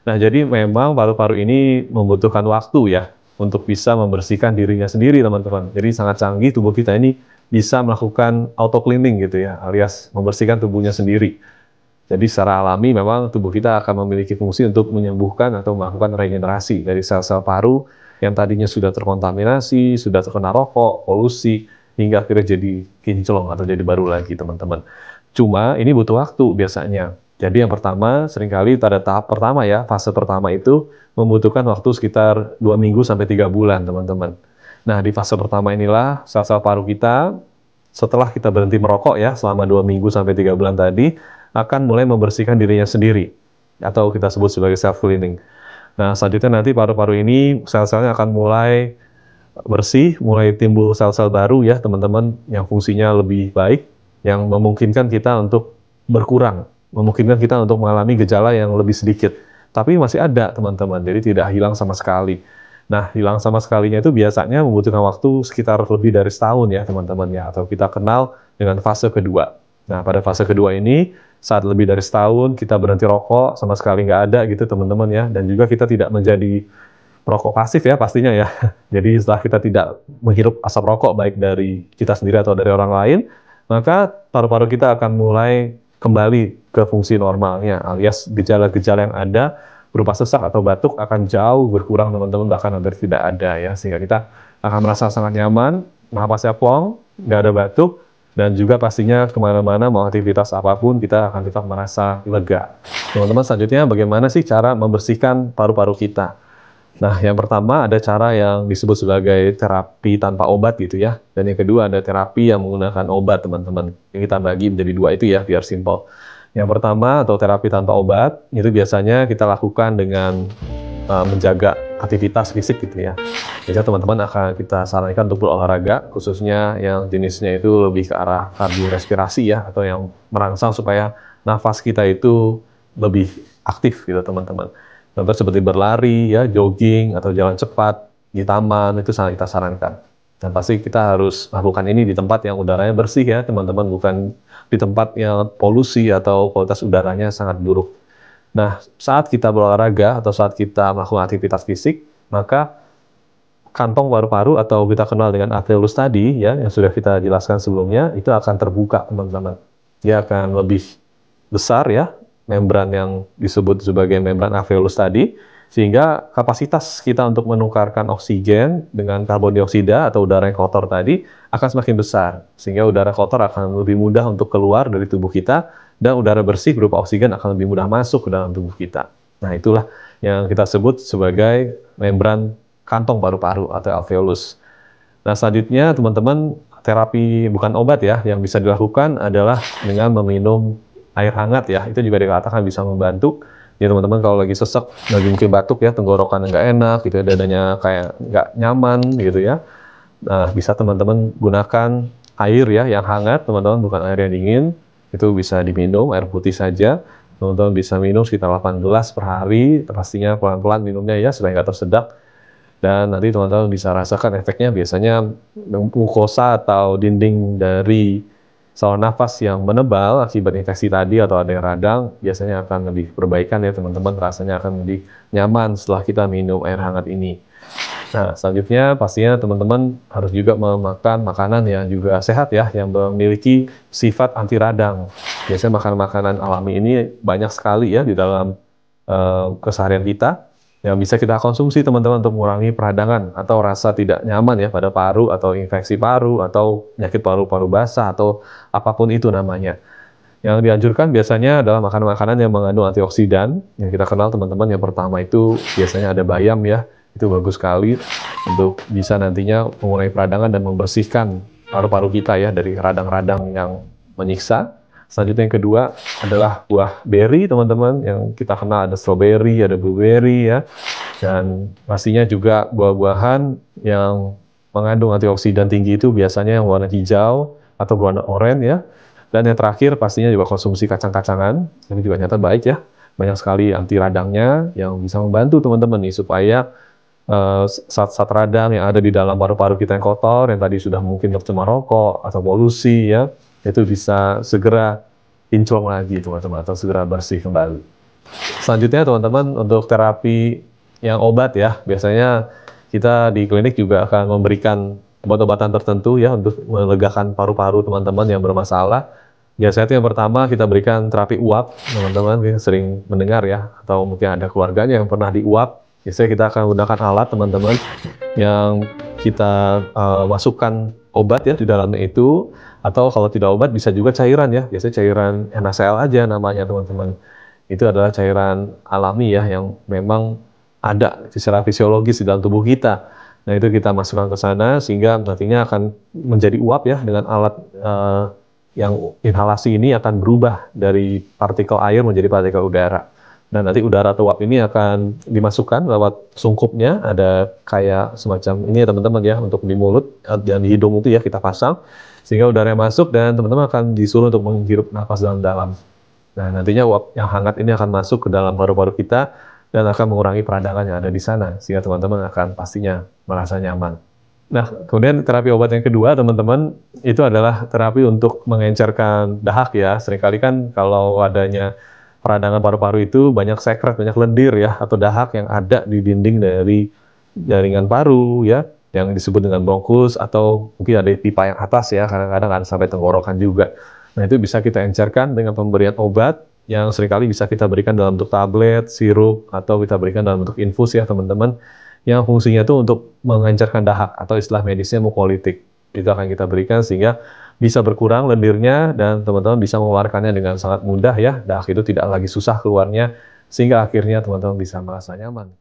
Nah, jadi memang paru-paru ini membutuhkan waktu ya untuk bisa membersihkan dirinya sendiri, teman-teman. Jadi sangat canggih tubuh kita ini bisa melakukan auto cleaning gitu ya, alias membersihkan tubuhnya sendiri. Jadi secara alami memang tubuh kita akan memiliki fungsi untuk menyembuhkan atau melakukan regenerasi dari sel-sel paru yang tadinya sudah terkontaminasi, sudah terkena rokok, polusi, hingga akhirnya jadi kinclong atau jadi baru lagi, teman-teman. Cuma ini butuh waktu biasanya. Jadi yang pertama, seringkali pada tahap pertama ya, fase pertama itu membutuhkan waktu sekitar 2 minggu sampai 3 bulan, teman-teman. Nah, di fase pertama inilah sel-sel paru kita setelah kita berhenti merokok ya selama 2 minggu sampai 3 bulan tadi akan mulai membersihkan dirinya sendiri atau kita sebut sebagai self cleaning. Nah, selanjutnya nanti paru-paru ini sel-selnya akan mulai bersih, mulai timbul sel-sel baru ya teman-teman yang fungsinya lebih baik, yang memungkinkan kita untuk berkurang, memungkinkan kita untuk mengalami gejala yang lebih sedikit. Tapi masih ada teman-teman, jadi tidak hilang sama sekali. Nah, hilang sama sekalinya itu biasanya membutuhkan waktu sekitar lebih dari setahun ya teman-teman ya, atau kita kenal dengan fase kedua. Nah, pada fase kedua ini, saat lebih dari setahun kita berhenti rokok, sama sekali nggak ada gitu teman-teman ya, dan juga kita tidak menjadi perokok pasif ya pastinya ya. Jadi setelah kita tidak menghirup asap rokok baik dari kita sendiri atau dari orang lain, maka paru-paru kita akan mulai kembali ke fungsi normalnya, alias gejala-gejala yang ada berupa sesak atau batuk akan jauh berkurang teman-teman, bahkan hampir tidak ada ya, sehingga kita akan merasa sangat nyaman, napasnya plong, nggak ada batuk, dan juga pastinya kemana-mana mau aktivitas apapun kita akan tetap merasa lega. Teman-teman, selanjutnya bagaimana sih cara membersihkan paru-paru kita? Nah, yang pertama ada cara yang disebut sebagai terapi tanpa obat gitu ya. Dan yang kedua ada terapi yang menggunakan obat, teman-teman. Yang kita bagi menjadi dua itu ya, biar simpel. Yang pertama atau terapi tanpa obat, itu biasanya kita lakukan dengan menjaga aktivitas fisik gitu ya. Jadi teman-teman akan kita sarankan untuk berolahraga, khususnya yang jenisnya itu lebih ke arah kardiorespirasi ya, atau yang merangsang supaya nafas kita itu lebih aktif gitu teman-teman. Contoh seperti berlari, ya, jogging, atau jalan cepat di taman, itu sangat kita sarankan. Dan pasti kita harus lakukan ini di tempat yang udaranya bersih ya, teman-teman, bukan di tempat yang polusi atau kualitas udaranya sangat buruk. Nah, saat kita berolahraga atau saat kita melakukan aktivitas fisik, maka kantong paru-paru atau kita kenal dengan alveolus tadi, ya, yang sudah kita jelaskan sebelumnya, itu akan terbuka, teman-teman. Dia akan lebih besar ya, membran yang disebut sebagai membran alveolus tadi, sehingga kapasitas kita untuk menukarkan oksigen dengan karbon dioksida atau udara yang kotor tadi akan semakin besar, sehingga udara kotor akan lebih mudah untuk keluar dari tubuh kita, dan udara bersih berupa oksigen akan lebih mudah masuk ke dalam tubuh kita. Nah, itulah yang kita sebut sebagai membran kantong paru-paru atau alveolus. Nah, selanjutnya teman-teman, terapi bukan obat ya, yang bisa dilakukan adalah dengan meminum air hangat ya. Itu juga dikatakan bisa membantu. Ya teman-teman, kalau lagi sesek, lagi mungkin batuk ya, tenggorokan nggak enak gitu, dadanya kayak nggak nyaman gitu ya. Nah, bisa teman-teman gunakan air ya yang hangat, teman-teman, bukan air yang dingin. Itu bisa diminum, air putih saja. Teman-teman bisa minum sekitar 8 gelas per hari, pastinya pelan-pelan minumnya ya, supaya nggak tersedak. Dan nanti teman-teman bisa rasakan efeknya, biasanya mukosa atau dinding dari saluran nafas yang menebal akibat infeksi tadi atau ada yang radang, biasanya akan lebih perbaikan ya teman-teman, rasanya akan lebih nyaman setelah kita minum air hangat ini. Nah, selanjutnya pastinya teman-teman harus juga memakan makanan yang juga sehat ya, yang memiliki sifat anti radang. Biasanya makanan-makanan alami ini banyak sekali ya di dalam keseharian kita, yang bisa kita konsumsi teman-teman untuk mengurangi peradangan atau rasa tidak nyaman ya pada paru atau infeksi paru atau penyakit paru-paru basah atau apapun itu namanya. Yang dianjurkan biasanya adalah makanan-makanan yang mengandung antioksidan, yang kita kenal teman-teman. Yang pertama itu biasanya ada bayam ya, itu bagus sekali untuk bisa nantinya mengurangi peradangan dan membersihkan paru-paru kita ya dari radang-radang yang menyiksa. Selanjutnya yang kedua adalah buah beri teman-teman, yang kita kenal ada strawberry, ada blueberry ya, dan pastinya juga buah-buahan yang mengandung antioksidan tinggi itu biasanya yang warna hijau atau warna oranye ya. Dan yang terakhir pastinya juga konsumsi kacang-kacangan, ini juga nyata baik ya, banyak sekali anti radangnya yang bisa membantu teman-teman nih supaya zat-zat radang yang ada di dalam paru-paru kita yang kotor, yang tadi sudah mungkin tercemar rokok atau polusi ya, itu bisa segera kinclong lagi teman-teman, atau segera bersih kembali. Selanjutnya teman-teman untuk terapi yang obat ya, biasanya kita di klinik juga akan memberikan obat-obatan tertentu ya untuk melegakan paru-paru teman-teman yang bermasalah. Biasanya itu yang pertama kita berikan terapi uap, teman-teman mungkin sering mendengar ya, atau mungkin ada keluarganya yang pernah diuap. Biasanya kita akan menggunakan alat teman-teman yang kita masukkan obat ya di dalamnya itu, atau kalau tidak obat bisa juga cairan ya, biasanya cairan NaCl aja namanya teman-teman. Itu adalah cairan alami ya yang memang ada secara fisiologis di dalam tubuh kita. Nah itu kita masukkan ke sana sehingga nantinya akan menjadi uap ya dengan alat yang inhalasi ini akan berubah dari partikel air menjadi partikel udara. Nah nanti udara atau uap ini akan dimasukkan lewat sungkupnya, ada kayak semacam ini ya teman-teman ya untuk di mulut dan di hidung itu ya kita pasang sehingga udara yang masuk dan teman-teman akan disuruh untuk menghirup nafas dalam-dalam. Nah, nantinya uap yang hangat ini akan masuk ke dalam paru-paru kita dan akan mengurangi peradangan yang ada di sana, sehingga teman-teman akan pastinya merasa nyaman. Nah, kemudian terapi obat yang kedua, teman-teman, itu adalah terapi untuk mengencerkan dahak ya. Seringkali kan kalau adanya peradangan paru-paru itu banyak sekret, banyak lendir ya, atau dahak yang ada di dinding dari jaringan paru ya, yang disebut dengan bronkus, atau mungkin ada di pipa yang atas ya, kadang-kadang ada sampai tenggorokan juga. Nah, itu bisa kita encerkan dengan pemberian obat yang seringkali bisa kita berikan dalam bentuk tablet, sirup, atau kita berikan dalam bentuk infus ya teman-teman, yang fungsinya itu untuk mengencerkan dahak atau istilah medisnya mukolytik. Itu akan kita berikan sehingga bisa berkurang lendirnya dan teman-teman bisa mengeluarkannya dengan sangat mudah ya. Dahak itu tidak lagi susah keluarnya sehingga akhirnya teman-teman bisa merasa nyaman.